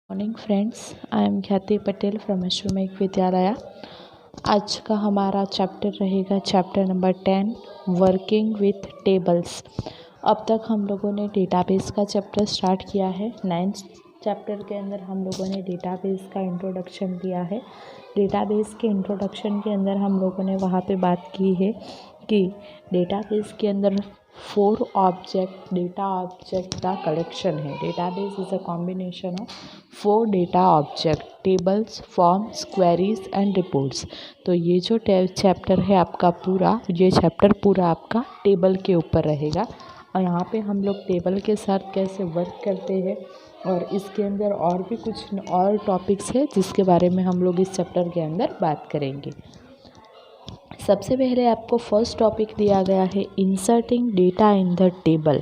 Morning friends, I am ख्याति Patel from अश्वमेघ विद्यालय। आज का हमारा चैप्टर रहेगा chapter number 10, working with tables. अब तक हम लोगों ने डेटाबेस का चैप्टर स्टार्ट किया है। 9th चैप्टर के अंदर हम लोगों ने डेटाबेस का इंट्रोडक्शन दिया है। डेटाबेस के इंट्रोडक्शन के अंदर हम लोगों ने वहाँ पे बात की है कि डेटाबेस के अंदर 4 ऑब्जेक्ट डेटा ऑब्जेक्ट का कलेक्शन है। Database is a combination of 4 data object, tables, forms, queries and reports. तो ये जो चैप्टर है आपका पूरा, ये चैप्टर पूरा आपका टेबल के ऊपर रहेगा। और यहाँ पे हम लोग टेबल के साथ कैसे वर्क करते हैं और इसके अंदर और भी कुछ और टॉपिक्स है जिसके बारे में हम लोग इस चैप्टर के अंदर बात करेंगे। सबसे पहले आपको फर्स्ट टॉपिक दिया गया है inserting data in the table.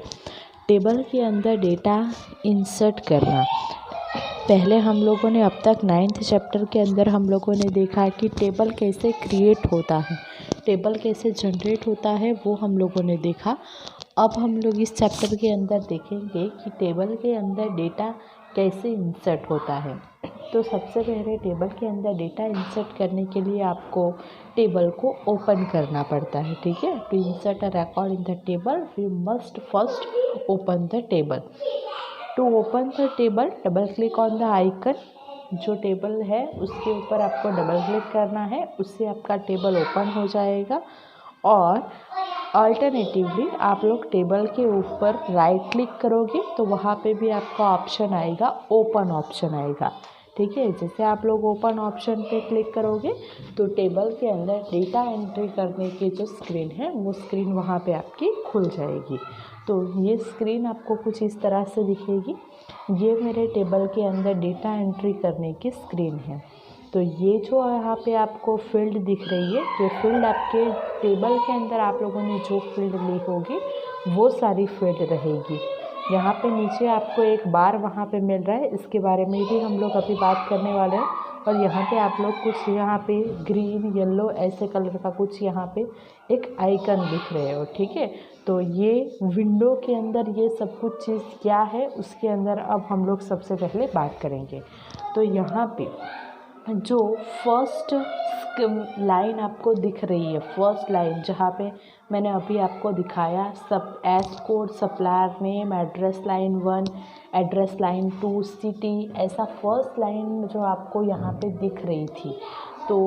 Table के अंदर डेटा इंसर्ट करना। पहले हम लोगों ने अब तक 9th चैप्टर के अंदर हम लोगों ने देखा कि टेबल कैसे क्रिएट होता है, टेबल कैसे जनरेट होता है, वो हम लोगों ने देखा। अब हम लोग इस चैप्टर के अंदर देखेंगे कि टेबल के अंदर डेटा कैसे इंसर्ट होता है। तो सबसे पहले टेबल के अंदर डेटा इंसर्ट करने के लिए आपको टेबल को ओपन करना पड़ता है, ठीक है। To insert a record in the table we must first open the table. To open the table, double click on the icon. जो टेबल है उसके ऊपर आपको डबल क्लिक करना है, उससे आपका टेबल ओपन हो जाएगा। और अल्टरनेटिवली आप लोग टेबल के ऊपर राइट क्लिक करोगे तो वहाँ पे भी आपका ऑप्शन आएगा, ओपन ऑप्शन आएगा, ठीक है। जैसे आप लोग ओपन ऑप्शन पे क्लिक करोगे तो टेबल के अंदर डेटा एंट्री करने की जो स्क्रीन है वो स्क्रीन वहाँ पे आपकी खुल जाएगी। तो ये स्क्रीन आपको कुछ इस तरह से दिखेगी। ये मेरे टेबल के अंदर डेटा एंट्री करने की स्क्रीन है। तो ये जो यहाँ पे आपको फील्ड दिख रही है, ये फील्ड आपके टेबल के अंदर आप लोगों ने जो फील्ड ली होगी वो सारी फील्ड रहेगी। यहाँ पे नीचे आपको एक बार वहाँ पे मिल रहा है, इसके बारे में भी हम लोग अभी बात करने वाले हैं। और यहाँ पे आप लोग कुछ यहाँ पे ग्रीन येलो ऐसे कलर का कुछ यहाँ पे एक आइकन दिख रहे हो, ठीक है। तो ये विंडो के अंदर ये सब कुछ चीज़ क्या है उसके अंदर अब हम लोग सबसे पहले बात करेंगे। तो यहाँ पे जो फर्स्ट लाइन आपको दिख रही है, फर्स्ट लाइन जहाँ पे मैंने अभी आपको दिखाया, सब S code, supplier name, address line 1, address line 2, city, ऐसा फर्स्ट लाइन जो आपको यहाँ पे दिख रही थी, तो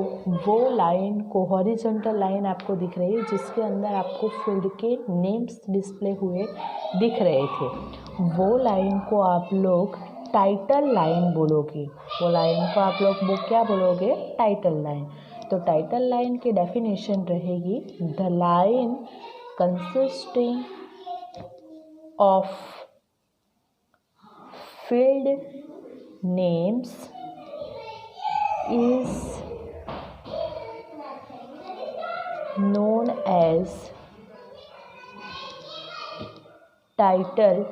वो लाइन को हॉरिजॉन्टल लाइन आपको दिख रही है जिसके अंदर आपको फील्ड के नेम्स डिस्प्ले हुए दिख रहे थे। वो लाइन को आप लोग टाइटल लाइन बोलोगे। वो लाइन को आप लोग वो क्या बोलोगे? Title line. तो टाइटल लाइन की डेफिनेशन रहेगी, the line consisting of field names is known as title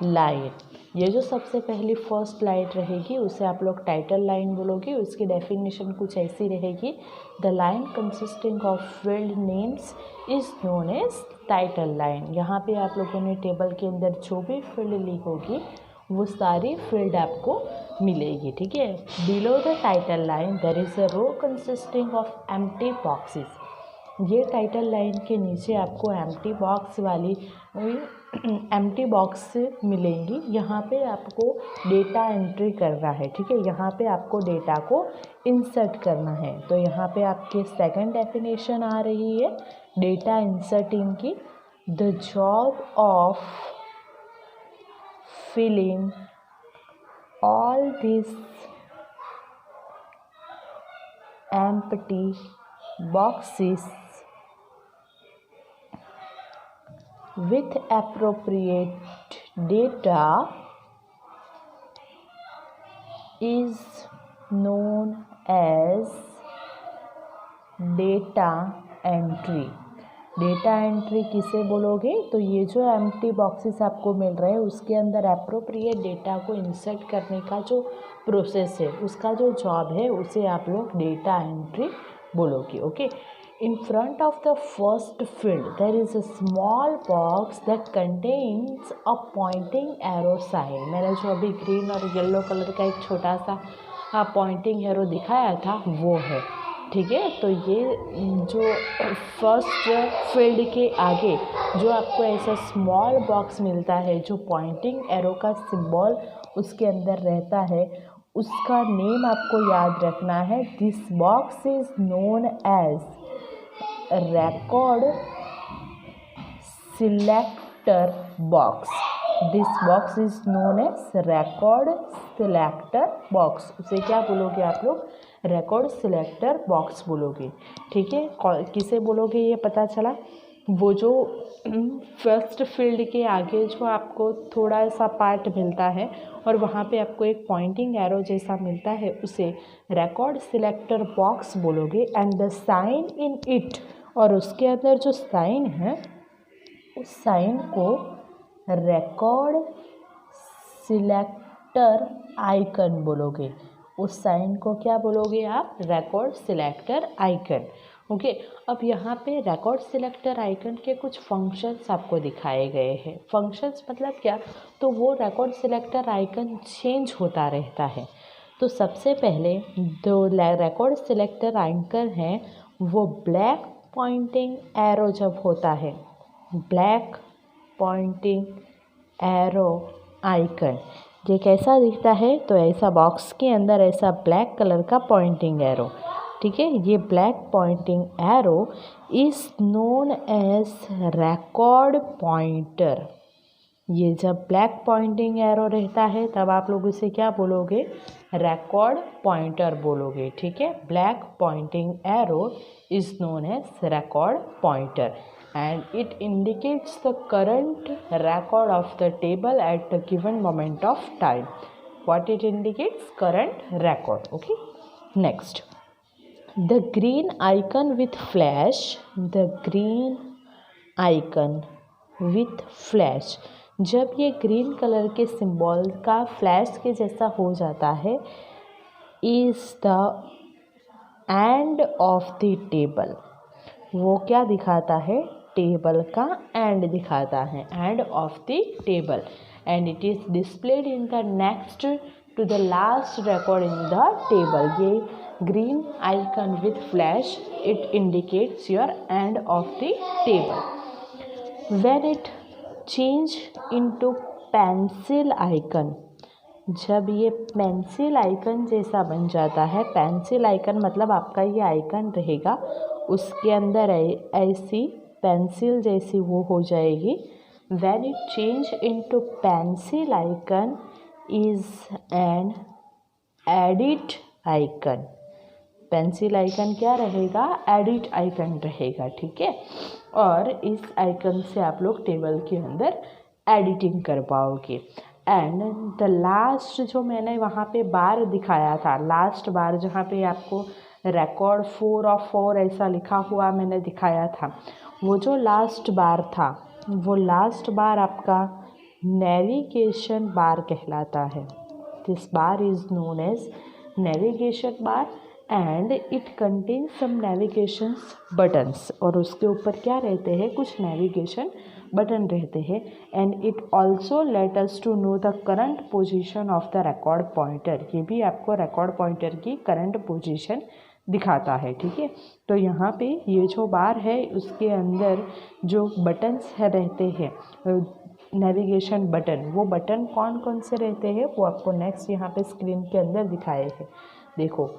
line. ये जो सबसे पहली फर्स्ट लाइन रहेगी उसे आप लोग टाइटल लाइन बोलोगे। उसकी डेफिनेशन कुछ ऐसी रहेगी, the line consisting of field names is known as title line. यहाँ पे आप लोगों ने टेबल के अंदर जो भी फील्ड ली होगी वो सारी फील्ड आपको मिलेगी, ठीक है। Below the title line there is a row consisting of empty boxes. ये टाइटल लाइन के नीचे आपको एम्प्टी बॉक्स वाली एम्प्टी बॉक्स मिलेंगी। यहाँ पे आपको डेटा एंट्री करना है, ठीक है। यहाँ पे आपको डेटा को इंसर्ट करना है। तो यहाँ पे आपके सेकंड डेफिनेशन आ रही है डेटा इंसर्टिंग की, the job of filling all this empty boxes with appropriate data is known as data entry। Data entry किसे बोलोगे? तो ये जो एम्प्टी बॉक्सेस आपको मिल रहे हैं उसके अंदर एप्रोप्रिएट डेटा को इंसर्ट करने का जो प्रोसेस है, उसका जो जॉब है उसे आप लोग डेटा एंट्री बोलोगे, okay. In front of the first field there is a small box that contains a pointing arrow sign. मैंने जो अभी ग्रीन और येलो कलर का एक छोटा सा पॉइंटिंग एरो दिखाया था वो है, ठीक है। तो ये जो फर्स्ट फील्ड के आगे जो आपको ऐसा स्मॉल बॉक्स मिलता है जो पॉइंटिंग एरो का सिंबल उसके अंदर रहता है, उसका नेम आपको याद रखना है। This box is known as record selector box. This box is known as record selector box. उसे क्या बोलोगे आप लोग? record selector box बोलोगे, ठीक है। किसे बोलोगे ये पता चला। वो जो फर्स्ट फील्ड के आगे जो आपको थोड़ा सा पार्ट मिलता है और वहाँ पे आपको एक पॉइंटिंग एरो जैसा मिलता है उसे रिकॉर्ड सिलेक्टर बॉक्स बोलोगे। And the sign in it, और उसके अंदर जो साइन है उस साइन को रिकॉर्ड सिलेक्टर आइकन बोलोगे। उस साइन को क्या बोलोगे आप? Record selector icon. ओके, अब यहाँ पे रिकॉर्ड सिलेक्टर आइकन के कुछ फंक्शंस आपको दिखाए गए हैं। फंक्शंस मतलब क्या? तो वो रिकॉर्ड सिलेक्टर आइकन चेंज होता रहता है। तो सबसे पहले जो रिकॉर्ड सिलेक्टर आइकन है वो ब्लैक पॉइंटिंग एरो जब होता है, ब्लैक पॉइंटिंग एरो आइकन, ये कैसा दिखता है? तो ऐसा बॉक्स के अंदर ऐसा ब्लैक कलर का पॉइंटिंग एरो, ठीक है। ये black pointing arrow is known as record pointer. ये जब ब्लैक पॉइंटिंग एरो रहता है तब आप लोग इसे क्या बोलोगे? रिकॉर्ड पॉइंटर बोलोगे, ठीक है। Black pointing arrow is known as record pointer and it indicates the current record of the table at the given moment of time. What it indicates? Current record. Okay, next, the green icon with flash, the green icon with flash, जब ये green colour के symbol का flash के जैसा हो जाता है, is the end of the table, वो क्या दिखाता है? टेबल का एंड दिखाता है, end of the table, and it is displayed in the next to the last record in the table. ये green icon with flash, it indicates your end of the table. When it change into pencil icon, जब ये pencil icon जैसा बन जाता है, pencil icon मतलब आपका ये आइकन रहेगा उसके अंदर ऐसी पेंसिल जैसी वो हो जाएगी। When it change into pencil icon is an edit icon. Pencil icon क्या रहेगा? एडिट आइकन रहेगा, ठीक है। और इस आइकन से आप लोग टेबल के अंदर एडिटिंग कर पाओगे। एंड द लास्ट जो मैंने वहाँ पे बार दिखाया था, लास्ट बार जहाँ पे आपको रिकॉर्ड 4 ऑफ 4 ऐसा लिखा हुआ मैंने दिखाया था, वो जो लास्ट बार था वो लास्ट बार आपका नेविगेशन बार कहलाता है। This bar is known as navigation bar and it contains some navigations buttons, और उसके ऊपर क्या रहते हैं? कुछ नेविगेशन बटन रहते हैं। And it also let us to know the current position of the record pointer, ये भी आपको रिकॉर्ड पॉइंटर की करंट पोजीशन दिखाता है, ठीक है। तो यहाँ पे ये जो बार है उसके अंदर जो बटन्स है रहते हैं नेविगेशन बटन, वो बटन कौन कौन से रहते हैं वो आपको नेक्स्ट यहाँ पे स्क्रीन के अंदर दिखाए हैं। देखो,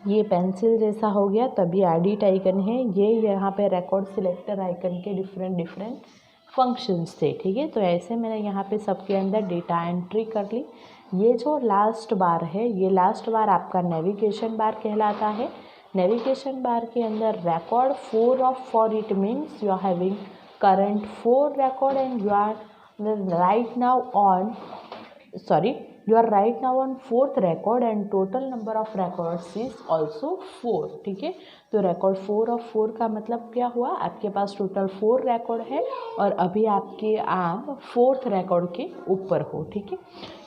ये पेंसिल जैसा हो गया तभी एडिट आइकन है। ये यहाँ पे रिकॉर्ड सिलेक्टर आइकन के डिफरेंट फंक्शंस थे, ठीक है। तो ऐसे मैंने यहाँ पे सबके अंदर डेटा एंट्री कर ली। ये जो लास्ट बार है, ये लास्ट बार आपका नेविगेशन बार कहलाता है। नेविगेशन बार के अंदर record 4 of 4, it means you are having current 4 record and you are right now on 4th record and total number of records is also 4, ठीक है। तो रिकॉर्ड 4 ऑफ 4 का मतलब क्या हुआ? आपके पास टोटल 4 रिकॉर्ड है और अभी आप 4th रिकॉर्ड के ऊपर हो, ठीक है।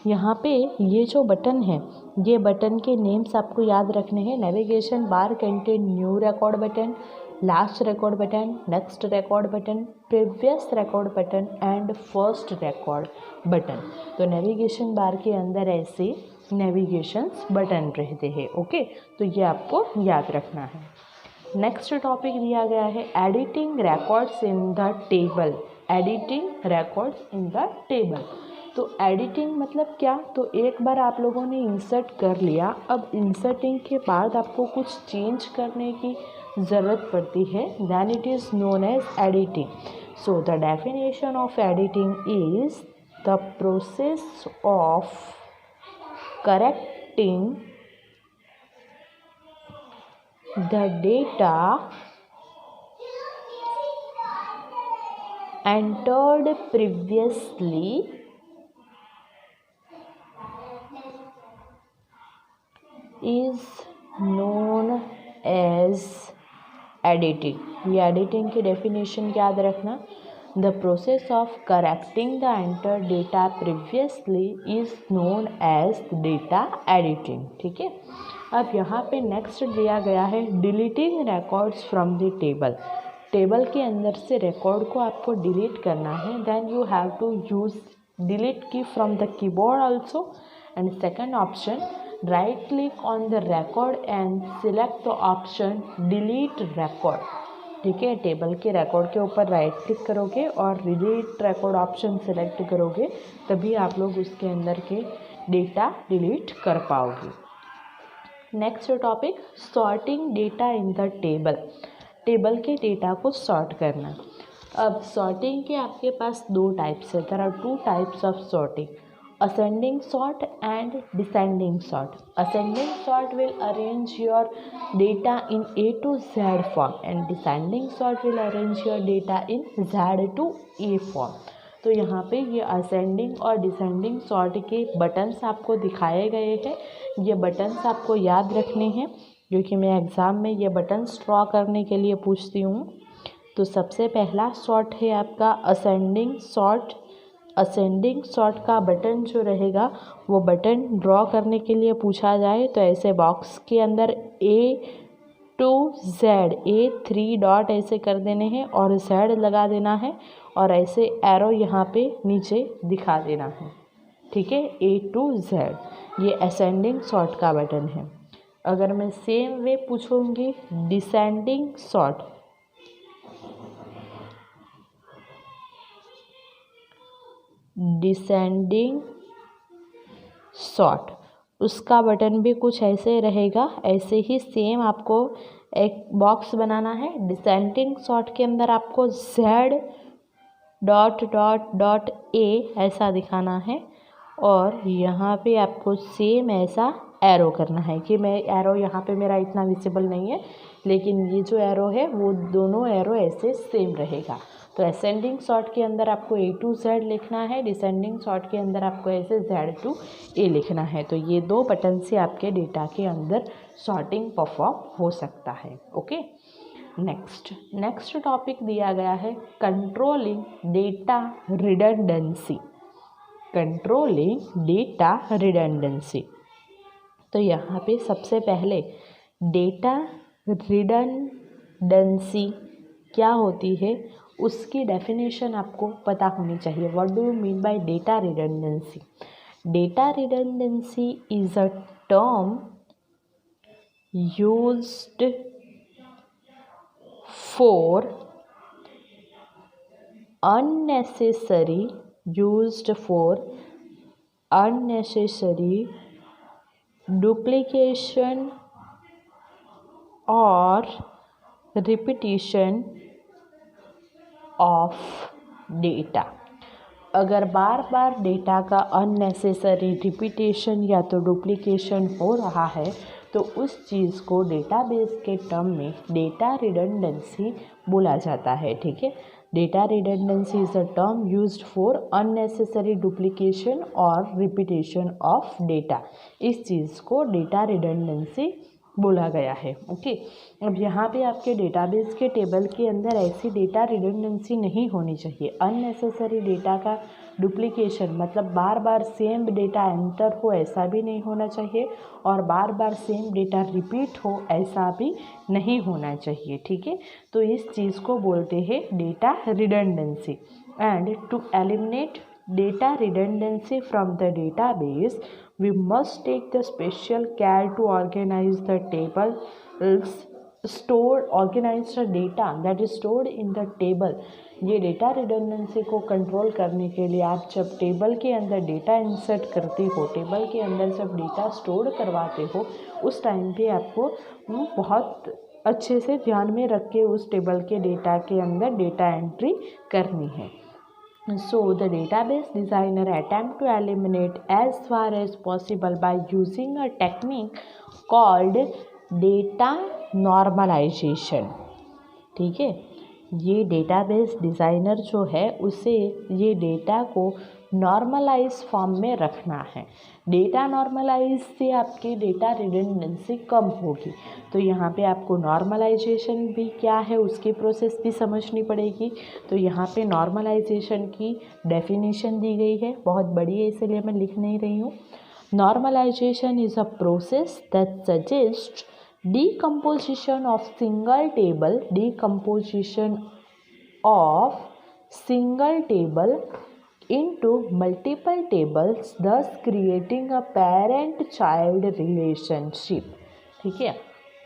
यहाँ पे ये जो बटन है, ये बटन के नेम्स आपको याद रखने हैं। Navigation bar contain new record button, last record button, next record button, previous record button and first record button. तो नेविगेशन बार के अंदर ऐसे नेविगेशंस बटन रहते हैं। ओके, तो ये आपको याद रखना है। नेक्स्ट टॉपिक दिया गया है editing records in the table. Editing records in the table. तो एडिटिंग मतलब क्या? तो एक बार आप लोगों ने इंसर्ट कर लिया, अब इंसर्टिंग के बाद आपको कुछ चेंज करने की ज़रूरत पड़ती है, then it is known as editing. So the definition of editing is the process of correcting the data entered previously is known as editing। ये एडिटिंग की डेफिनेशन याद रखना। The process of correcting the enter data previously is known as data editing. ठीक है, अब यहाँ पे next दिया गया है deleting records from the table. Table के अंदर से रिकॉर्ड को आपको डिलीट करना है, then you have to use delete key from the keyboard also. And second option, right click on the record and select the option delete record. ठीक है, table के रिकॉर्ड के ऊपर राइट क्लिक करोगे और डिलीट रिकॉर्ड ऑप्शन सिलेक्ट करोगे, तभी आप लोग उसके अंदर के डेटा डिलीट कर पाओगे। Next topic, sorting data in the table. Table के डेटा को सॉर्ट करना। अब सॉर्टिंग के आपके पास दो टाइप्स है। There are two types of sorting, ascending sort and descending sort. Ascending sort will arrange your data in A to Z form and descending sort will arrange your data in Z to A form। तो यहाँ पे ये ascending और descending sort के buttons आपको दिखाए गए हैं। ये बटन्स आपको याद रखने हैं, क्योंकि मैं एग्ज़ाम में ये बटन्स ड्रॉ करने के लिए पूछती हूँ। तो सबसे पहला सॉर्ट है आपका असेंडिंग सॉर्ट। असेंडिंग सॉर्ट का बटन जो रहेगा वो बटन ड्रॉ करने के लिए पूछा जाए तो ऐसे बॉक्स के अंदर A to Z, A 3 dot ऐसे कर देने हैं और Z लगा देना है और ऐसे एरो यहाँ पे नीचे दिखा देना है। ठीक है, A to Z, ये असेंडिंग सॉर्ट का बटन है। अगर मैं सेम वे पूछूंगी डिसेंडिंग सॉर्ट, डिसेंडिंग सॉर्ट, उसका बटन भी कुछ ऐसे रहेगा। ऐसे ही सेम आपको एक बॉक्स बनाना है। डिसेंडिंग सॉर्ट के अंदर आपको Z dot dot dot A ऐसा दिखाना है और यहाँ पे आपको सेम ऐसा एरो करना है। कि मैं एरो यहाँ पे मेरा इतना विजिबल नहीं है, लेकिन ये जो एरो है वो दोनों एरो ऐसे सेम रहेगा। तो असेंडिंग सॉर्ट के अंदर आपको A to Z लिखना है, डिसेंडिंग सॉर्ट के अंदर आपको ऐसे Z to A लिखना है। तो ये दो बटन से आपके डेटा के अंदर सॉर्टिंग परफॉर्म हो सकता है। ओके, नेक्स्ट टॉपिक दिया गया है controlling data redundancy. Controlling data redundancy. तो यहाँ पे सबसे पहले डेटा रिडंडेंसी क्या होती है उसकी डेफिनेशन आपको पता होनी चाहिए। What do you mean by data redundancy? Data redundancy is a term used for unnecessary duplication or repetition of data। अगर बार बार डेटा का अननेसेसरी रिपीटेशन या तो डुप्लीकेशन हो रहा है तो उस चीज़ को डेटाबेस के टर्म में डेटा रिडंडेंसी बोला जाता है। ठीक है, data redundancy is a term used for unnecessary duplication और रिपीटेशन ऑफ डेटा। इस चीज़ को डेटा रिडंडेंसी बोला गया है। ओके, अब यहाँ पे आपके डेटाबेस के टेबल के अंदर ऐसी डेटा रिडंडेंसी नहीं होनी चाहिए। अननेसेसरी डेटा का डुप्लीकेशन मतलब बार बार सेम डेटा एंटर हो ऐसा भी नहीं होना चाहिए, और बार बार सेम डेटा रिपीट हो ऐसा भी नहीं होना चाहिए। ठीक है, तो इस चीज़ को बोलते हैं data redundancy. And to eliminate data redundancy from the database, we must take the special care to organize the organize the data that is stored in the table। ये डेटा रिडंडेंसी को कंट्रोल करने के लिए आप जब table के अंदर data insert करते हो, टेबल के अंदर जब डेटा स्टोर करवाते हो, उस टाइम पे आपको बहुत अच्छे से ध्यान में रख के उस टेबल के डेटा के अंदर डेटा एंट्री करनी है। So the database designer attempt to eliminate as far as possible by using a technique called data normalization। ठीक है, ये डेटाबेस डिज़ाइनर जो है उसे ये डेटा को नॉर्मलाइज फॉर्म में रखना है। डेटा नॉर्मलाइज से आपकी डेटा रिडंडेंसी कम होगी। तो यहाँ पे आपको नॉर्मलाइजेशन भी क्या है उसकी प्रोसेस भी समझनी पड़ेगी। तो यहाँ पे नॉर्मलाइजेशन की डेफिनेशन दी गई है, बहुत बड़ी है इसलिए मैं लिख नहीं रही हूँ। Normalisation is a process that suggest decomposition of single table into multiple tables, thus creating a parent child relationship। ठीक है,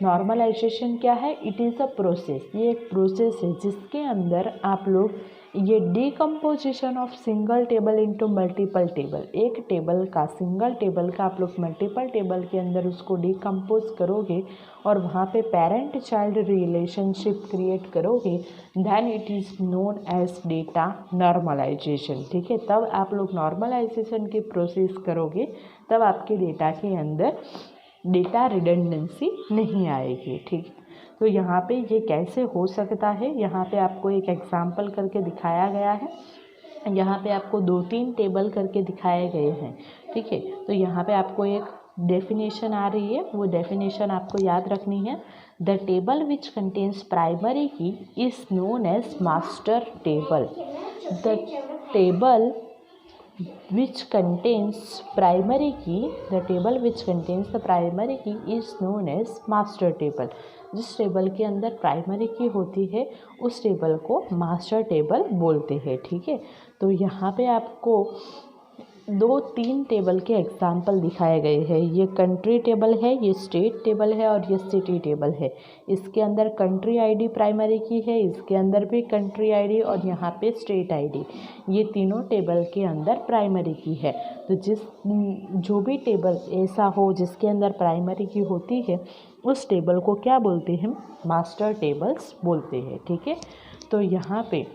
नॉर्मलाइजेशन क्या है? इट इज़ अ प्रोसेस, ये एक प्रोसेस है जिसके अंदर आप लोग ये decomposition of single table into multiple table, एक टेबल का सिंगल टेबल का आप लोग मल्टीपल टेबल के अंदर उसको डिकम्पोज करोगे और वहाँ पे पेरेंट चाइल्ड रिलेशनशिप क्रिएट करोगे, then it is known as data normalisation. ठीक है, तब आप लोग नॉर्मलाइजेशन की प्रोसेस करोगे, तब आपके डेटा के अंदर डेटा रिडंडेंसी नहीं आएगी। ठीक, तो यहाँ पे ये कैसे हो सकता है, यहाँ पे आपको एक एग्जांपल करके दिखाया गया है। यहाँ पे आपको 2-3 टेबल करके दिखाए गए हैं। ठीक है, तो यहाँ पे आपको एक डेफिनेशन आ रही है, वो डेफिनेशन आपको याद रखनी है। The table which contains primary key is known as master table. The table which contains primary key, the table which contains the primary key is known as master table। जिस table के अंदर primary की होती है उस table को master table बोलते हैं। ठीक है, तो यहाँ पे आपको 2-3 टेबल के एग्जाम्पल दिखाए गए हैं। ये कंट्री टेबल है, ये स्टेट टेबल है और ये सिटी टेबल है। इसके अंदर कंट्री आईडी प्राइमरी की है, इसके अंदर भी कंट्री आईडी और यहाँ पे स्टेट आईडी, ये तीनों टेबल के अंदर प्राइमरी की है। तो जो भी टेबल ऐसा हो जिसके अंदर प्राइमरी की होती है उस टेबल को क्या बोलते हैं? मास्टर टेबल्स बोलते हैं। ठीक है, तो यहाँ पे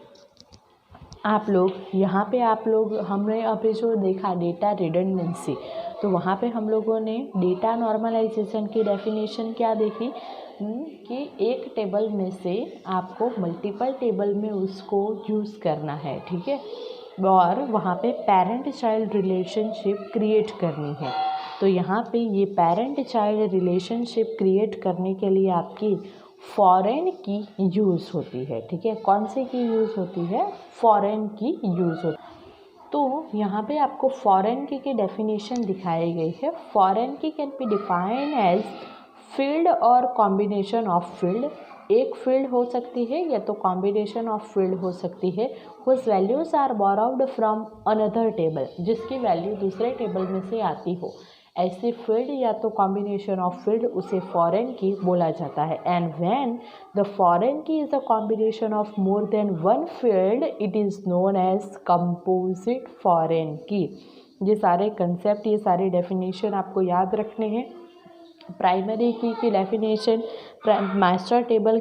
आप लोग हमने अभी जो देखा डेटा रिडंडेंसी, तो वहाँ पे हम लोगों ने डेटा नॉर्मलाइजेशन की डेफिनेशन क्या देखी कि एक टेबल में से आपको मल्टीपल टेबल में उसको यूज़ करना है। ठीक है, और वहाँ पे पेरेंट चाइल्ड रिलेशनशिप क्रिएट करनी है। तो यहाँ पे ये पेरेंट चाइल्ड रिलेशनशिप क्रिएट करने के लिए आपकी फॉरेन की यूज़ होती है। ठीक है, कौन से की यूज़ होती है? फॉरेन की यूज़ होती है। तो यहाँ पे आपको फॉरेन की डेफिनेशन दिखाई गई है। Foreign key can be defined as field और कॉम्बिनेशन ऑफ फील्ड। एक फील्ड हो सकती है या तो कॉम्बिनेशन ऑफ फील्ड हो सकती है, whose values are borrowed from another table, जिसकी वैल्यू दूसरे टेबल में से आती हो। ऐसे फील्ड या तो कॉम्बिनेशन ऑफ फील्ड उसे फॉरेन की बोला जाता है। And when the foreign key is a combination of more than one field, it is known as composite foreign key. ये सारे कंसेप्ट, ये सारे डेफिनेशन आपको याद रखने हैं। प्राइमरी की डेफिनेशन, मास्टर टेबल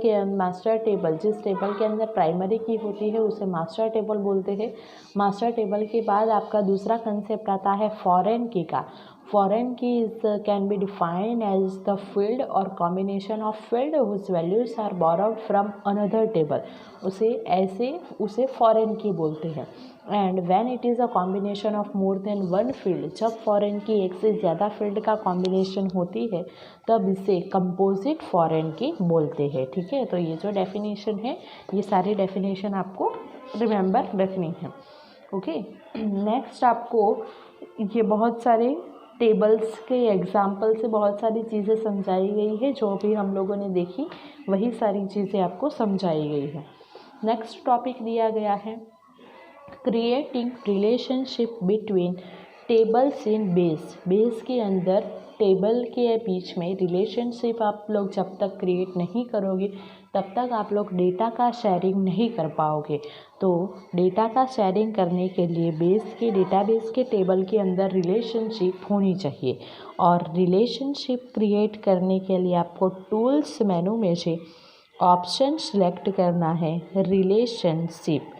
जिस टेबल के अंदर प्राइमरी की होती है उसे मास्टर टेबल बोलते हैं। मास्टर टेबल के बाद आपका दूसरा कंसेप्ट आता है फॉरेन की का। Foreign key is can be defined as the field और combination of field whose values are borrowed from another table. उसे फॉरेन की बोलते हैं। And when it is a combination of more than one field, जब foreign key एक से ज़्यादा field का combination होती है तब इसे कंपोजिट फॉरेन की बोलते हैं। ठीक है, तो ये जो डेफिनेशन है, ये सारी डेफिनेशन आपको रिमेंबर रखनी है। ओके, नेक्स्ट आपको ये बहुत सारे टेबल्स के एग्जाम्पल से बहुत सारी चीज़ें समझाई गई है। जो भी हम लोगों ने देखी वही सारी चीज़ें आपको समझाई गई है। नेक्स्ट टॉपिक दिया गया है क्रिएटिंग रिलेशनशिप बिटवीन टेबल्स इन बेस। बेस के अंदर टेबल के बीच में रिलेशनशिप आप लोग जब तक क्रिएट नहीं करोगे तब तक आप लोग डेटा का शेयरिंग नहीं कर पाओगे। तो डेटा का शेयरिंग करने के लिए बेस के डेटाबेस के टेबल के अंदर रिलेशनशिप होनी चाहिए। और रिलेशनशिप क्रिएट करने के लिए आपको टूल्स मेनू में से ऑप्शन सेलेक्ट करना है रिलेशनशिप।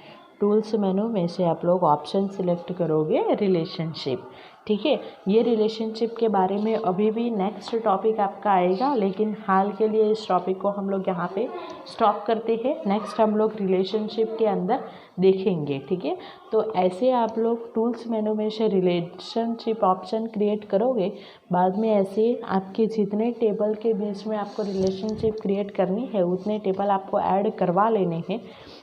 टूल्स मेनू में से आप लोग ऑप्शन सिलेक्ट करोगे रिलेशनशिप। ठीक है, ये रिलेशनशिप के बारे में अभी भी नेक्स्ट टॉपिक आपका आएगा, लेकिन हाल के लिए इस टॉपिक को हम लोग यहाँ पे स्टॉप करते हैं। नेक्स्ट हम लोग रिलेशनशिप के अंदर देखेंगे। ठीक है, तो ऐसे आप लोग टूल्स मेनू में से रिलेशनशिप ऑप्शन क्रिएट करोगे। बाद में ऐसे आपके जितने टेबल के बीच में आपको रिलेशनशिप क्रिएट करनी है उतने टेबल आपको ऐड करवा लेने हैं।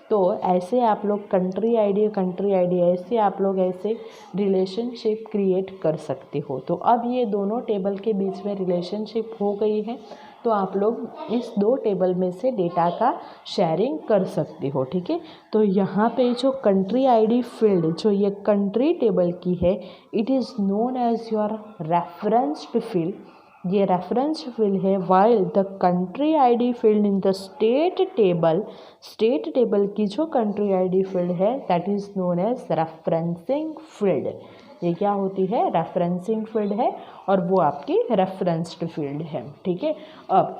तो ऐसे आप लोग कंट्री आईडी ऐसे आप लोग ऐसे रिलेशनशिप क्रिएट कर सकते हो। तो अब ये दोनों टेबल के बीच में रिलेशनशिप हो गई है, तो आप लोग इस दो टेबल में से डेटा का शेयरिंग कर सकते हो। ठीक है, तो यहाँ पे जो कंट्री आईडी फील्ड जो ये कंट्री टेबल की है, it is known as your referenced field. ये रेफरेंस फील्ड है। While the country ID field in the state table की जो कंट्री आईडी फील्ड है that is known as referencing field. ये क्या होती है? रेफरेंसिंग फील्ड है और वो आपकी रेफरेंस्ड फील्ड है। ठीक है, अब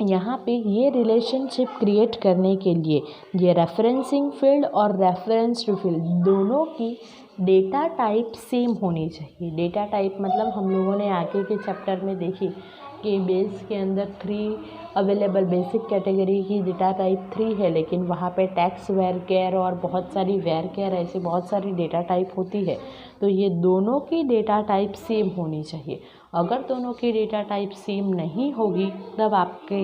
यहाँ पे ये रिलेशनशिप क्रिएट करने के लिए ये रेफरेंसिंग फील्ड और रेफरेंस्ड फील्ड दोनों की डेटा टाइप सेम होनी चाहिए। डेटा टाइप मतलब हम लोगों ने आगे के चैप्टर में देखी कि बेस के अंदर 3 अवेलेबल बेसिक कैटेगरी की डेटा टाइप 3 है, लेकिन वहाँ पे टैक्स वेयर और बहुत सारी वेयर ऐसे बहुत सारी डेटा टाइप होती है। तो ये दोनों की डेटा टाइप सेम होनी चाहिए। अगर दोनों की डेटा टाइप सेम नहीं होगी तब आपके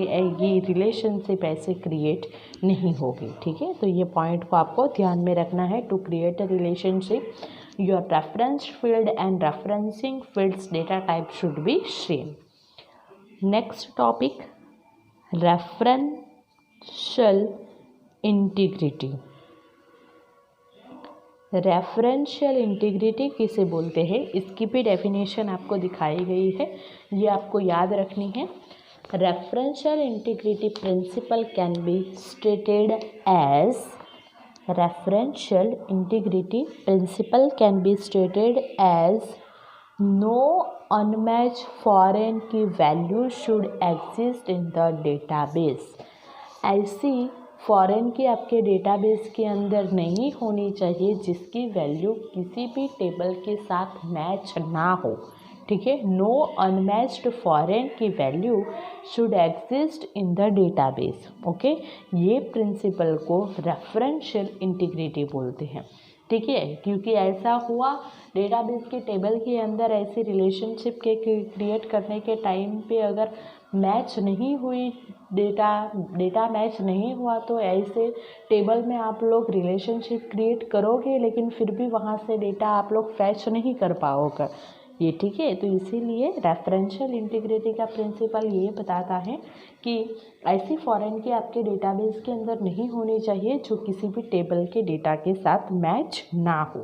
ये रिलेशनशिप ऐसे क्रिएट नहीं होगी। ठीक है, तो ये पॉइंट को आपको ध्यान में रखना है। To create a relationship your reference field and referencing fields data type should be same. Next topic referential integrity. Referential integrity किसे बोलते हैं, इसकी भी डेफिनेशन आपको दिखाई गई है, ये आपको याद रखनी है। Referential integrity principle can be stated as no unmatched foreign key value should exist in the database. ऐसी फॉरेन की आपके डेटाबेस के अंदर नहीं होनी चाहिए जिसकी वैल्यू किसी भी टेबल के साथ मैच ना हो। ठीक है, no unmatched foreign key value should exist in the database. Okay, ये प्रिंसिपल को रेफरेंशियल इंटीग्रिटी बोलते हैं। ठीक है, क्योंकि ऐसा हुआ डेटाबेस के टेबल के अंदर ऐसी रिलेशनशिप के क्रिएट करने के टाइम पे अगर मैच नहीं हुई डेटा मैच नहीं हुआ तो ऐसे टेबल में आप लोग रिलेशनशिप क्रिएट करोगे लेकिन फिर भी वहाँ से डेटा आप लोग फैच नहीं कर पाओगे। ये ठीक है, तो इसीलिए रेफरेंशियल इंटीग्रिटी का प्रिंसिपल ये बताता है कि ऐसी फॉरेन की आपके डेटाबेस के अंदर नहीं होनी चाहिए जो किसी भी टेबल के डेटा के साथ मैच ना हो।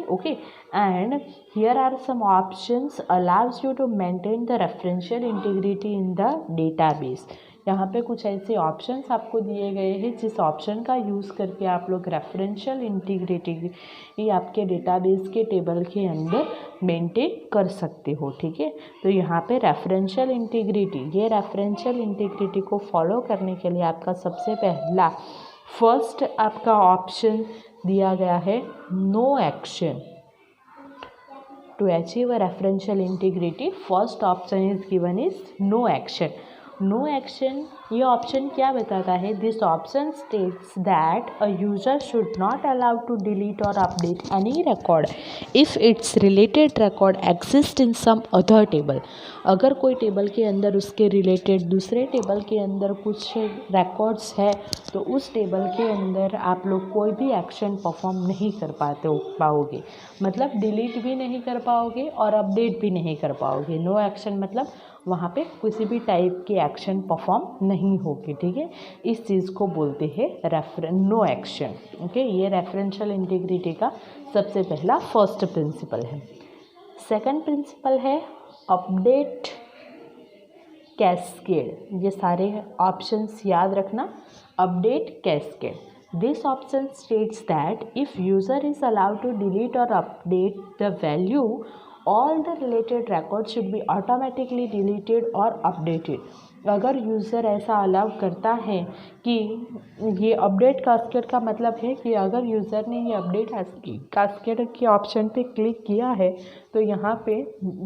Okay, and here are some options allows you to maintain the referential integrity in the database. यहाँ पे कुछ ऐसे ऑप्शंस आपको दिए गए हैं जिस ऑप्शन का यूज़ करके आप लोग रेफरेंशियल इंटीग्रिटी आपके डेटाबेस के टेबल के अंदर मेंटेन कर सकते हो। ठीक है, तो यहाँ पे रेफरेंशियल इंटीग्रिटी को फॉलो करने के लिए आपका सबसे पहला फर्स्ट आपका ऑप्शन दिया गया है no action. to achieve a referential integrity, first option is given is no action. No action, ये ऑप्शन क्या बताता है? This option states that a user should not allow to delete or update any record if it's related record exist in some other table. अगर कोई table के अंदर उसके related दूसरे टेबल के अंदर कुछ रिकॉर्ड्स है तो उस टेबल के अंदर आप लोग कोई भी एक्शन परफॉर्म नहीं कर पाओगे. मतलब डिलीट भी नहीं कर पाओगे और अपडेट भी नहीं कर पाओगे. नो एक्शन मतलब वहाँ पे किसी भी टाइप की एक्शन परफॉर्म नहीं होगी. ठीक है, इस चीज़ को बोलते हैं नो एक्शन. ओके, ये रेफरेंशियल इंटीग्रिटी का सबसे पहला फर्स्ट प्रिंसिपल है. सेकंड प्रिंसिपल है अपडेट कैस्केड. ये सारे ऑप्शंस याद रखना. Update cascade, this option states that if user is allowed to delete or update the value, all the related records should be automatically deleted or updated. अगर user ऐसा allow करता है कि ये अपडेट कास्केड का मतलब है कि अगर यूज़र ने ये अपडेट कास्केड के ऑप्शन पे क्लिक किया है तो यहाँ पे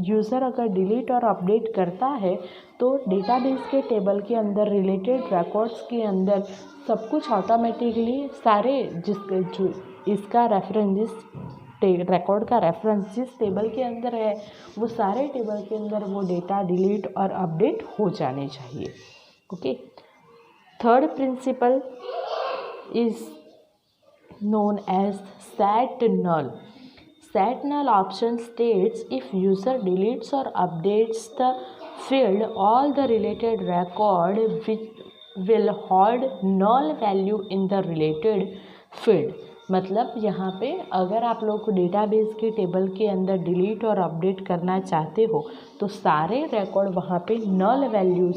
यूज़र अगर डिलीट और अपडेट करता है तो डेटाबेस के टेबल के अंदर रिलेटेड रिकॉर्ड्स के अंदर सब कुछ ऑटोमेटिकली सारे जो इसका रेफरेंस जिस रिकॉर्ड का रेफरेंस जिस टेबल के अंदर है वो सारे टेबल के अंदर वो डेटा डिलीट और अपडेट हो जाने चाहिए. Okay, third principle is known as set null. Set null option states if user deletes or updates the field, all the related record which will hold null value in the related field. मतलब यहाँ पे अगर आप लोग को database के table के अंदर डिलीट और अपडेट करना चाहते हो तो सारे रिकॉर्ड वहाँ पे नल वैल्यू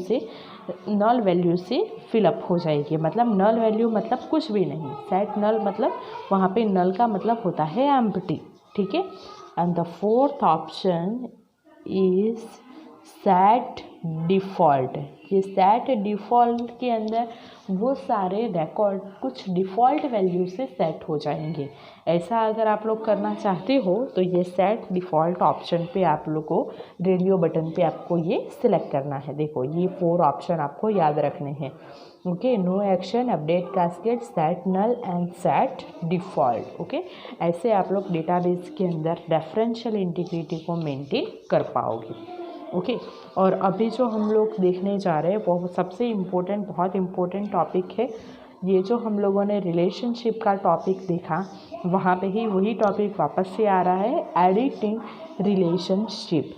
से फिलअप हो जाएगी. मतलब नल वैल्यू मतलब कुछ भी नहीं. सेट नल मतलब वहाँ पे नल का मतलब होता है एम्प्टी. ठीक है, and the fourth option is set default. ये सेट डिफ़ॉल्ट के अंदर वो सारे रिकॉर्ड कुछ डिफ़ॉल्ट वैल्यू से सेट हो जाएंगे. ऐसा अगर आप लोग करना चाहते हो तो ये सेट डिफ़ॉल्ट ऑप्शन पे आप लोग को रेडियो बटन पे आपको ये सिलेक्ट करना है. देखो ये 4 ऑप्शन आपको याद रखने हैं. Okay, no action, update cascade, set null and set default. Okay, ऐसे आप लोग डेटाबेस के अंदर रेफरेंशियल इंटीग्रिटी को मेंटेन कर पाओगे. ओके, और अभी जो हम लोग देखने जा रहे हैं वो सबसे इम्पोर्टेंट, बहुत इम्पोर्टेंट टॉपिक है. ये जो हम लोगों ने रिलेशनशिप का टॉपिक देखा वहाँ पे ही वही टॉपिक वापस से आ रहा है, एडिटिंग रिलेशनशिप.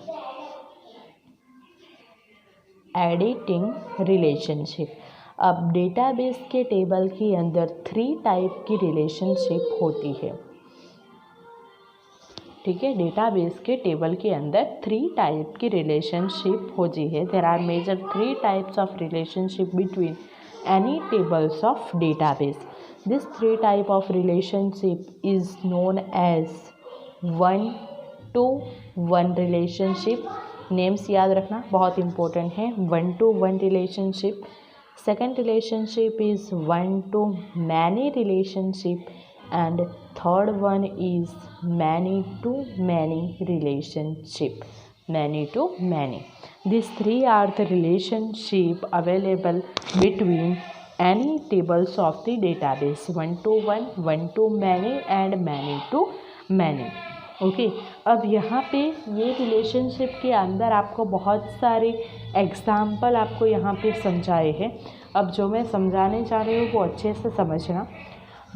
Editing relationship. अब डेटाबेस के टेबल के अंदर 3 टाइप की रिलेशनशिप होती है. ठीक है, डेटाबेस के टेबल के अंदर 3 टाइप की रिलेशनशिप होती है. There are major 3 types of relationship between any tables of database. This 3 type of relationship is known as 1-to-1 relationship. नेम्स याद रखना बहुत इंपॉर्टेंट है. 1-to-1 relationship. Second relationship is 1-to-many relationship and third one is many-to-many relationship. Many-to-many. These 3 are the relationship available between any tables of the database. 1-to-1, 1-to-many and many-to-many. Okay, अब यहाँ पे ये relationship के अंदर आपको बहुत सारे example आपको यहाँ पे समझाए हैं. अब जो मैं समझाने जा रही हूँ वो अच्छे से समझना.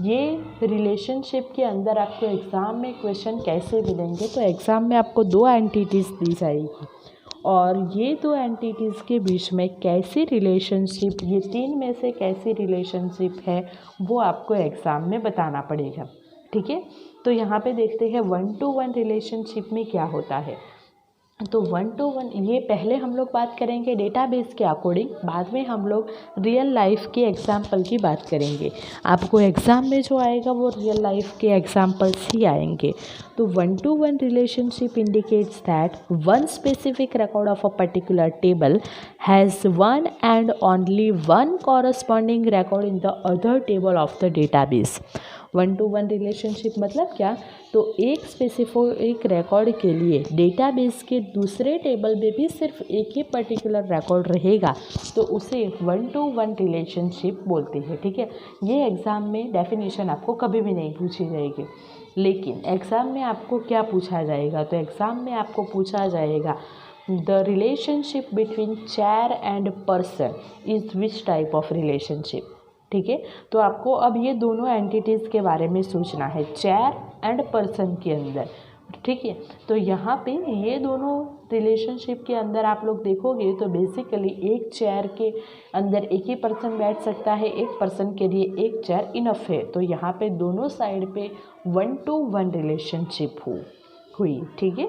ये रिलेशनशिप के अंदर आपको एग्ज़ाम में क्वेश्चन कैसे मिलेंगे तो एग्ज़ाम में आपको 2 एंटिटीज़ दी जाएगी और ये 2 एंटिटीज़ के बीच में कैसी रिलेशनशिप, ये 3 में से कैसी रिलेशनशिप है वो आपको एग्ज़ाम में बताना पड़ेगा. ठीक है, तो यहाँ पे देखते हैं 1-to-1 रिलेशनशिप में क्या होता है. तो 1-to-1 ये पहले हम लोग बात करेंगे डेटाबेस के अकॉर्डिंग, बाद में हम लोग रियल लाइफ के एग्जाम्पल की बात करेंगे. आपको एग्ज़ाम में जो आएगा वो रियल लाइफ के एग्जाम्पल्स ही आएंगे. तो 1-to-1 relationship indicates that one specific record of a particular table has one and only one corresponding record in the other table of the database. One to one relationship मतलब क्या, तो एक specific record के लिए database के दूसरे table में भी सिर्फ एक ही पर्टिकुलर रिकॉर्ड रहेगा तो उसे वन टू वन रिलेशनशिप बोलते हैं। ठीक है, ये एग्ज़ाम में डेफिनेशन आपको कभी भी नहीं पूछी जाएगी, लेकिन एग्ज़ाम में आपको क्या पूछा जाएगा, तो एग्ज़ाम में आपको पूछा जाएगा the relationship between chair and person is which type of relationship. ठीक है, तो आपको अब ये दोनों एंटिटीज़ के बारे में सोचना है, चेयर एंड पर्सन के अंदर। ठीक है, तो यहाँ पे ये दोनों रिलेशनशिप के अंदर आप लोग देखोगे तो बेसिकली एक चेयर के अंदर एक ही पर्सन बैठ सकता है, एक पर्सन के लिए एक चेयर इनफ है। तो यहाँ पे दोनों साइड पे वन टू वन रिलेशनशिप हुई। ठीक है,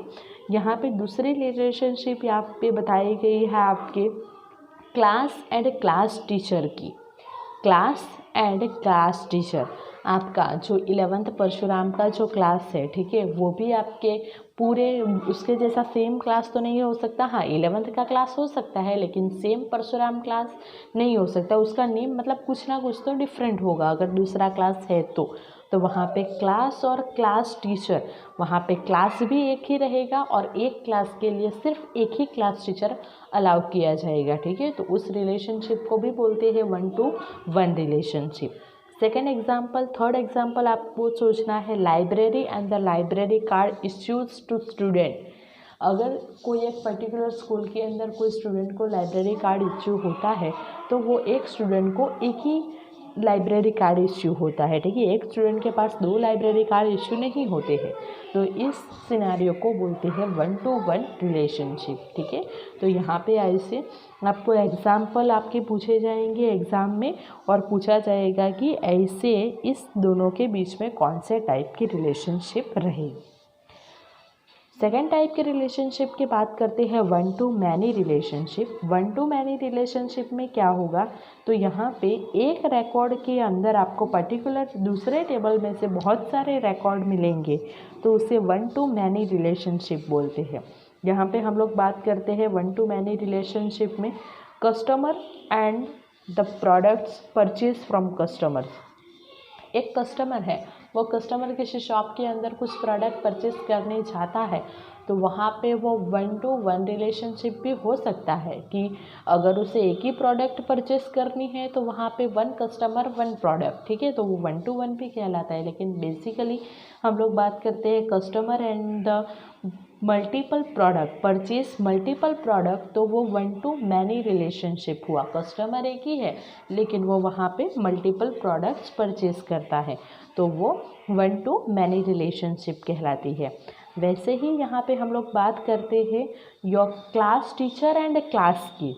यहाँ पे दूसरी रिलेशनशिप यहाँ पे बताई गई है आपके क्लास एंड क्लास टीचर की। क्लास एंड क्लास टीचर, आपका जो 11th परशुराम का जो क्लास है, ठीक है, वो भी आपके पूरे उसके जैसा सेम क्लास तो नहीं हो सकता। हाँ, 11th का क्लास हो सकता है लेकिन सेम परशुराम क्लास नहीं हो सकता, उसका नेम मतलब कुछ ना कुछ तो डिफरेंट होगा अगर दूसरा क्लास है तो वहाँ पे क्लास और क्लास टीचर, वहाँ पे क्लास भी एक ही रहेगा और एक क्लास के लिए सिर्फ एक ही क्लास टीचर अलाउ किया जाएगा। ठीक है, तो उस रिलेशनशिप को भी बोलते हैं one to one relationship. Second example, third example आपको सोचना है library and the library card issues to student. अगर कोई एक पर्टिकुलर स्कूल के अंदर कोई स्टूडेंट को लाइब्रेरी कार्ड इश्यू होता है तो वो एक स्टूडेंट को एक ही लाइब्रेरी कार्ड इश्यू होता है। ठीक है, एक स्टूडेंट के पास दो लाइब्रेरी कार्ड इश्यू नहीं होते हैं, तो इस सिनेरियो को बोलते हैं वन टू वन रिलेशनशिप। ठीक है, तो यहाँ पे ऐसे आपको एग्जाम्पल आपके पूछे जाएंगे एग्ज़ाम में और पूछा जाएगा कि ऐसे इस दोनों के बीच में कौन से टाइप की रिलेशनशिप रहे। सेकेंड टाइप के रिलेशनशिप की बात करते हैं one to many relationship. One two many relationship में क्या होगा, तो यहाँ पे एक रिकॉर्ड के अंदर आपको पर्टिकुलर दूसरे टेबल में से बहुत सारे रिकॉर्ड मिलेंगे तो उसे वन टू मैनी रिलेशनशिप बोलते हैं। यहाँ पे हम लोग बात करते हैं वन टू मैनी रिलेशनशिप में customer and the products purchase from customers. एक कस्टमर है, वो कस्टमर किसी शॉप के अंदर कुछ प्रोडक्ट परचेज करने जाता है तो वहाँ पे वो वन टू वन रिलेशनशिप भी हो सकता है कि अगर उसे एक ही प्रोडक्ट परचेस करनी है तो वहाँ पे वन कस्टमर वन प्रोडक्ट। ठीक है, तो वो वन टू वन भी कहलाता है, लेकिन बेसिकली हम लोग बात करते हैं customer and the multiple product purchase multiple product, तो वो वन टू मैनी रिलेशनशिप हुआ। कस्टमर एक ही है लेकिन वो वहाँ पे मल्टीपल प्रोडक्ट्स परचेज करता है तो वो वन टू मैनी रिलेशनशिप कहलाती है। वैसे ही यहाँ पे हम लोग बात करते हैं your class teacher and class की।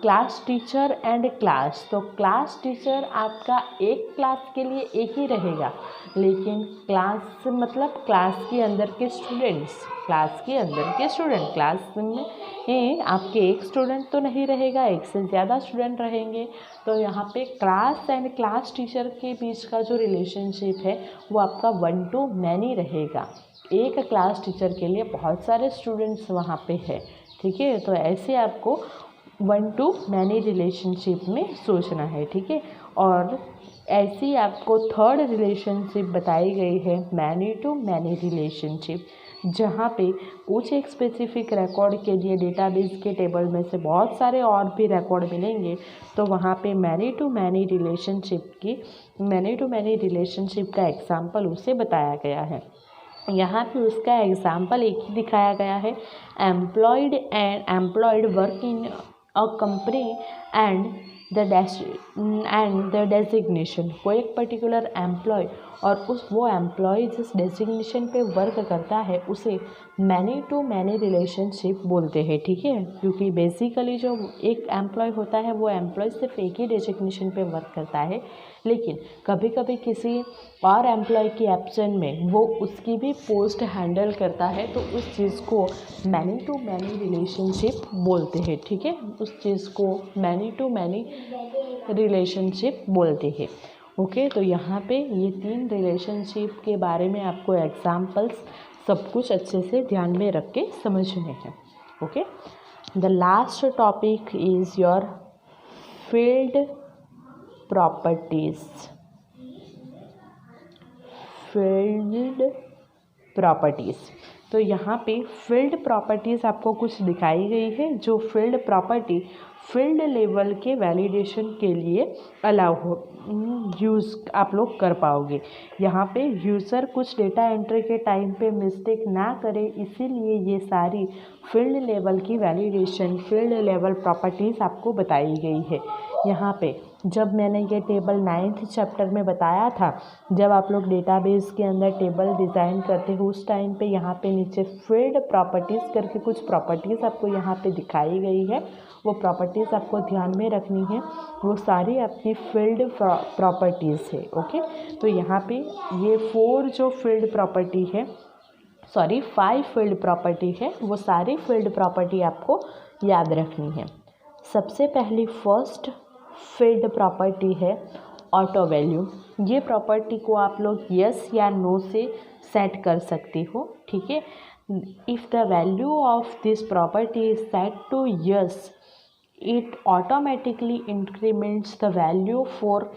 क्लास टीचर एंड क्लास, तो क्लास टीचर आपका एक क्लास के लिए एक ही रहेगा, लेकिन क्लास मतलब क्लास के अंदर के स्टूडेंट्स, क्लास के अंदर के स्टूडेंट, क्लास में आपके एक स्टूडेंट तो नहीं रहेगा, एक से ज़्यादा स्टूडेंट रहेंगे। तो यहाँ पे क्लास एंड क्लास टीचर के बीच का जो रिलेशनशिप है वो आपका वन टू मैनी रहेगा। एक क्लास टीचर के लिए बहुत सारे स्टूडेंट्स वहाँ पे है। ठीक है, तो ऐसे आपको वन टू मैनी रिलेशनशिप में सोचना है। ठीक है, और ऐसी आपको थर्ड रिलेशनशिप बताई गई है मैनी टू मैनी रिलेशनशिप, जहाँ पे कुछ एक स्पेसिफिक रिकॉर्ड के लिए डेटाबेस के टेबल में से बहुत सारे और भी रिकॉर्ड मिलेंगे तो वहाँ पे मैनी टू मैनी रिलेशनशिप का एग्जाम्पल उसे बताया गया है। यहाँ पे उसका एग्जाम्पल एक ही दिखाया गया है, employed work in a company and the designation. कोई एक पर्टिकुलर एम्प्लॉय और वो एम्प्लॉय जिस डेजिग्नेशन पे वर्क करता है उसे मैनी टू मैनी रिलेशनशिप बोलते हैं। ठीक है, क्योंकि बेसिकली जो एक एम्प्लॉय होता है वो एम्प्लॉय सिर्फ एक ही डेजिग्नेशन पे वर्क करता है, लेकिन कभी कभी किसी और एम्प्लॉय की एब्सेंट में वो उसकी भी पोस्ट हैंडल करता है तो उस चीज़ को मैनी टू मैनी रिलेशनशिप बोलते हैं। ठीक है, उस चीज़ को मैनी टू मैनी रिलेशनशिप बोलते हैं। ओके, तो यहाँ पे ये तीन रिलेशनशिप के बारे में आपको एग्जाम्पल्स सब कुछ अच्छे से ध्यान में रख के समझने हैं। Okay, the last topic is your field properties. Field properties. तो यहाँ पे फील्ड प्रॉपर्टीज़ आपको कुछ दिखाई गई है, जो फील्ड प्रॉपर्टी फील्ड लेवल के वैलिडेशन के लिए अलाउ हो यूज़ आप लोग कर पाओगे। यहाँ पे यूज़र कुछ डेटा एंट्री के टाइम पे मिस्टेक ना करे, इसीलिए ये सारी फील्ड लेवल की वैलिडेशन फील्ड लेवल प्रॉपर्टीज़ आपको बताई गई है। यहाँ पे जब मैंने ये टेबल 9th चैप्टर में बताया था, जब आप लोग डेटाबेस के अंदर टेबल डिज़ाइन करते हो उस टाइम पे यहाँ पे नीचे फील्ड प्रॉपर्टीज़ करके कुछ प्रॉपर्टीज़ आपको यहाँ पे दिखाई गई है। वो प्रॉपर्टीज़ आपको ध्यान में रखनी है, वो सारी आपकी फील्ड प्रॉपर्टीज़ है। ओके, तो यहाँ पे ये 4 जो फील्ड प्रॉपर्टी है, 5 फील्ड प्रॉपर्टी है, वो सारी फील्ड प्रॉपर्टी आपको याद रखनी है। सबसे पहली फर्स्ट फील्ड प्रॉपर्टी है ऑटो वैल्यू। ये प्रॉपर्टी को आप लोग यस या नो से सेट कर सकते हो, ठीक है। If the value of this property is set to yes, it automatically increments the value for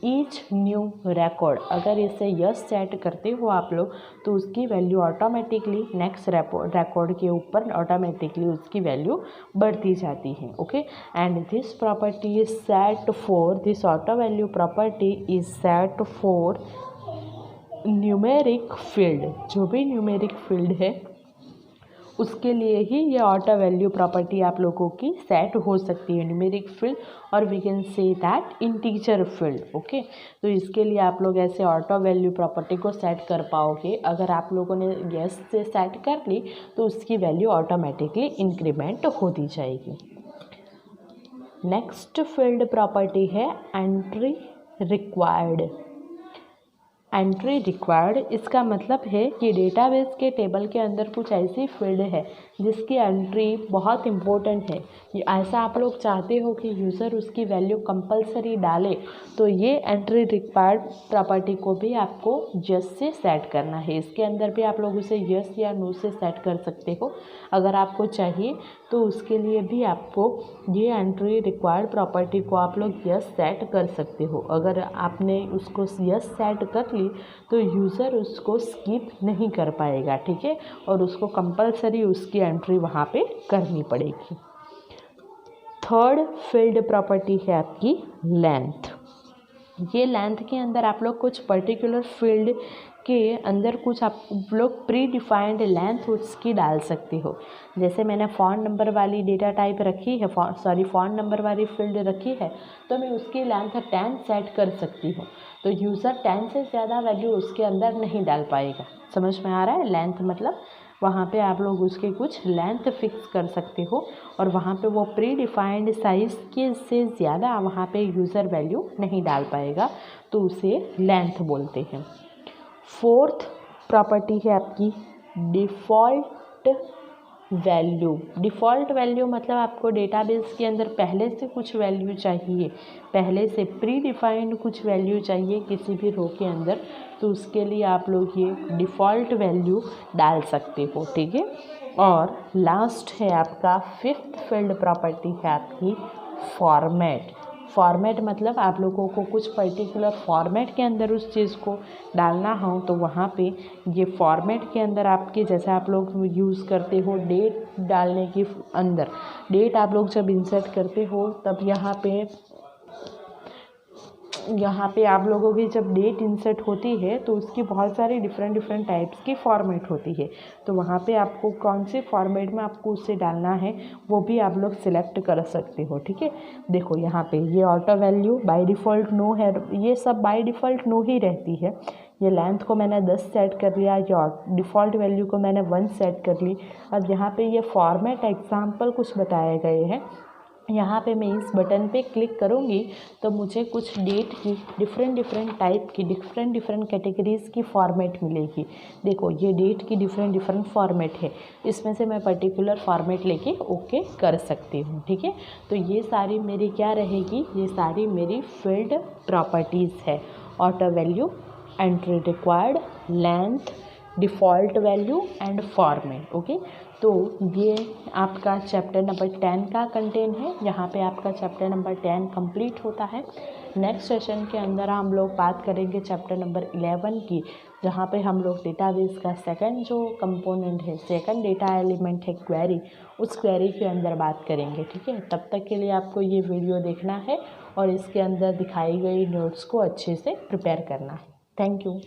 each new record. अगर इसे यस सेट करते हो आप लोग तो उसकी वैल्यू ऑटोमेटिकली नेक्स्ट रिकॉर्ड के ऊपर ऑटोमेटिकली उसकी वैल्यू बढ़ती जाती है। Okay, and this property is set for this auto value property is set for numeric field. जो भी न्यूमेरिक फील्ड है उसके लिए ही ये ऑटो वैल्यू प्रॉपर्टी आप लोगों की सेट हो सकती है, न्यूमेरिक फील्ड, और we can say that integer field. Okay, तो इसके लिए आप लोग ऐसे ऑटो वैल्यू प्रॉपर्टी को सेट कर पाओगे। अगर आप लोगों ने यस से सेट कर ली तो उसकी वैल्यू ऑटोमेटिकली इंक्रीमेंट होती जाएगी। नेक्स्ट फील्ड प्रॉपर्टी है एंट्री रिक्वायर्ड। एंट्री रिक्वायर्ड, इसका मतलब है कि डेटाबेस के टेबल के अंदर कुछ ऐसी फील्ड है जिसकी एंट्री बहुत इम्पोर्टेंट है। ऐसा आप लोग चाहते हो कि यूज़र उसकी वैल्यू कंपलसरी डाले, तो ये एंट्री रिक्वायर्ड प्रॉपर्टी को भी आपको यस से सेट करना है। इसके अंदर भी आप लोग उसे यस या नो से सेट कर सकते हो अगर आपको चाहिए, तो उसके लिए भी आपको ये एंट्री रिक्वायर्ड प्रॉपर्टी को आप लोग यस सेट कर सकते हो। अगर आपने उसको यस सेट कर ली तो यूज़र उसको स्किप नहीं कर पाएगा, ठीक है, और उसको कंपलसरी उसकी एंट्री वहाँ पे करनी पड़ेगी। थर्ड फील्ड प्रॉपर्टी है आपकी लेंथ। ये लेंथ के अंदर आप लोग कुछ पर्टिकुलर फील्ड के अंदर कुछ आप लोग प्री डिफाइंड लेंथ उसकी डाल सकते हो। जैसे मैंने फ़ॉन्ट नंबर वाली डेटा टाइप रखी है, फ़ॉन्ट नंबर वाली फील्ड रखी है, तो मैं उसकी लेंथ 10 सेट कर सकती हूँ। तो यूज़र 10 से ज़्यादा वैल्यू उसके अंदर नहीं डाल पाएगा। समझ में आ रहा है? लेंथ मतलब वहाँ पे आप लोग उसके कुछ लेंथ फिक्स कर सकते हो और वहाँ पे वो प्री डिफाइंड साइज़ के से ज़्यादा वहाँ पे यूज़र वैल्यू नहीं डाल पाएगा, तो उसे लेंथ बोलते हैं। फोर्थ प्रॉपर्टी है आपकी डिफ़ॉल्ट वैल्यू। डिफ़ॉल्ट वैल्यू मतलब आपको डेटाबेस के अंदर पहले से कुछ वैल्यू चाहिए, पहले से प्री डिफाइंड कुछ वैल्यू चाहिए किसी भी रो के अंदर, तो उसके लिए आप लोग ये डिफ़ॉल्ट वैल्यू डाल सकते हो, ठीक है। और लास्ट है आपका फिफ्थ फील्ड प्रॉपर्टी है आपकी फॉर्मेट। फॉर्मेट मतलब आप लोगों को कुछ पर्टिकुलर फॉर्मेट के अंदर उस चीज़ को डालना हो, तो वहाँ पे ये फॉर्मेट के अंदर आपके जैसे आप लोग यूज़ करते हो डेट डालने के अंदर, डेट आप लोग जब इंसर्ट करते हो तब यहाँ पे आप लोगों की जब डेट इंसर्ट होती है तो उसकी बहुत सारी डिफरेंट टाइप्स की फॉर्मेट होती है। तो वहाँ पे आपको कौन से फॉर्मेट में आपको उसे डालना है वो भी आप लोग सिलेक्ट कर सकते हो, ठीक है। देखो यहाँ पे ये auto value by default no है, ये सब बाय डिफ़ॉल्ट नो ही रहती है। ये लेंथ को मैंने 10 सेट कर लिया, ये डिफ़ॉल्ट वैल्यू को मैंने 1 सेट कर ली। अब यहाँ पे ये फॉर्मेट एग्जाम्पल कुछ बताए गए हैं। यहाँ पे मैं इस बटन पे क्लिक करूँगी तो मुझे कुछ डेट की डिफरेंट टाइप की डिफरेंट कैटेगरीज़ की फॉर्मेट मिलेगी। देखो ये डेट की डिफरेंट फॉर्मेट है, इसमें से मैं पर्टिकुलर फॉर्मेट लेके ओके कर सकती हूँ, ठीक है। तो ये सारी मेरी क्या रहेगी, ये सारी मेरी फील्ड प्रॉपर्टीज़ है। Auto value, entry required, length, default value and format. Okay, तो ये आपका चैप्टर नंबर 10 का कंटेंट है। यहाँ पे आपका चैप्टर नंबर 10 कंप्लीट होता है। नेक्स्ट सेशन के अंदर हम लोग बात करेंगे चैप्टर नंबर 11 की, जहाँ पे हम लोग डेटाबेस का सेकंड जो कंपोनेंट है, सेकंड डेटा एलिमेंट है क्वेरी, उस क्वेरी के अंदर बात करेंगे। ठीक है, तब तक के लिए आपको ये वीडियो देखना है और इसके अंदर दिखाई गई नोट्स को अच्छे से प्रिपेयर करना है। Thank you.